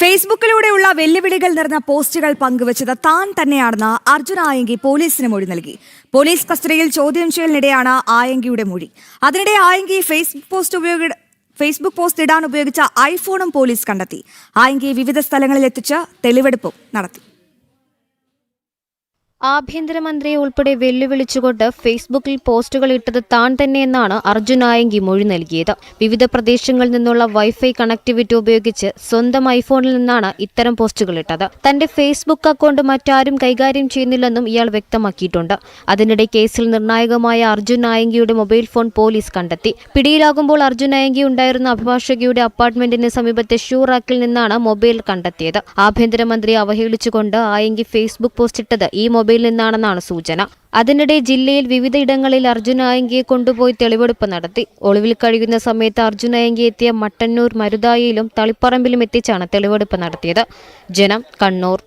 ഫേസ്ബുക്കിലൂടെയുള്ള വെല്ലുവിളികൾ നിറഞ്ഞ പോസ്റ്റുകൾ പങ്കുവച്ചത് താൻ തന്നെയാണെന്ന് അർജുൻ ആയങ്കി പോലീസിന് മൊഴി നൽകി. പോലീസ് കസ്റ്റഡിയിൽ ചോദ്യം ചെയ്യലിനിടെയാണ് ആയങ്കിയുടെ മൊഴി. അതിനിടെ ആയങ്കി ഫേസ്ബുക്ക് പോസ്റ്റ് ഇടാൻ ഉപയോഗിച്ച ഐഫോണും പോലീസ് കണ്ടെത്തി. ആയങ്കി വിവിധ സ്ഥലങ്ങളിൽ എത്തിച്ച് തെളിവെടുപ്പും നടത്തി. ആഭ്യന്തരമന്ത്രിയെ ഉൾപ്പെടെ വെല്ലുവിളിച്ചുകൊണ്ട് ഫേസ്ബുക്കിൽ പോസ്റ്റുകൾ ഇട്ടത് താൻ തന്നെയെന്നാണ് അർജുൻ ആയങ്കി മൊഴി നൽകിയത്. വിവിധ പ്രദേശങ്ങളിൽ നിന്നുള്ള വൈഫൈ കണക്ടിവിറ്റി ഉപയോഗിച്ച് സ്വന്തം ഐഫോണിൽ നിന്നാണ് ഇത്തരം പോസ്റ്റുകൾ ഇട്ടത്. തന്റെ ഫേസ്ബുക്ക് അക്കൗണ്ട് മറ്റാരും കൈകാര്യം ചെയ്യുന്നില്ലെന്നും ഇയാൾ വ്യക്തമാക്കിയിട്ടുണ്ട്. അതിനിടെ കേസിൽ നിർണായകമായ അർജുൻ ആയങ്കിയുടെ മൊബൈൽ ഫോൺ പോലീസ് കണ്ടെത്തി. പിടിയിലാകുമ്പോൾ അർജുൻ ആയങ്കി ഉണ്ടായിരുന്ന അഭിഭാഷകയുടെ അപ്പാർട്ട്മെന്റിന് സമീപത്തെ ഷൂ റാക്കിൽ നിന്നാണ് മൊബൈൽ കണ്ടെത്തിയത്. ആഭ്യന്തരമന്ത്രിയെ അവഹേളിച്ചുകൊണ്ട് ആയങ്കി ഫേസ്ബുക്ക് പോസ്റ്റ് ഇട്ടത് ഈ മൊബൈലിൽ നിന്നാണെന്നാണ് സൂചന. അതിനിടെ ജില്ലയിൽ വിവിധ ഇടങ്ങളിൽ അർജുൻ ആയങ്കിയെ കൊണ്ടുപോയി തെളിവെടുപ്പ് നടത്തി. ഒളിവിൽ കഴിയുന്ന സമയത്ത് അർജുൻ ആയങ്കി എത്തിയ മട്ടന്നൂർ, മരുതായിലും തളിപ്പറമ്പിലും എത്തിച്ചാണ് തെളിവെടുപ്പ് നടത്തിയത്. ജനം, കണ്ണൂർ.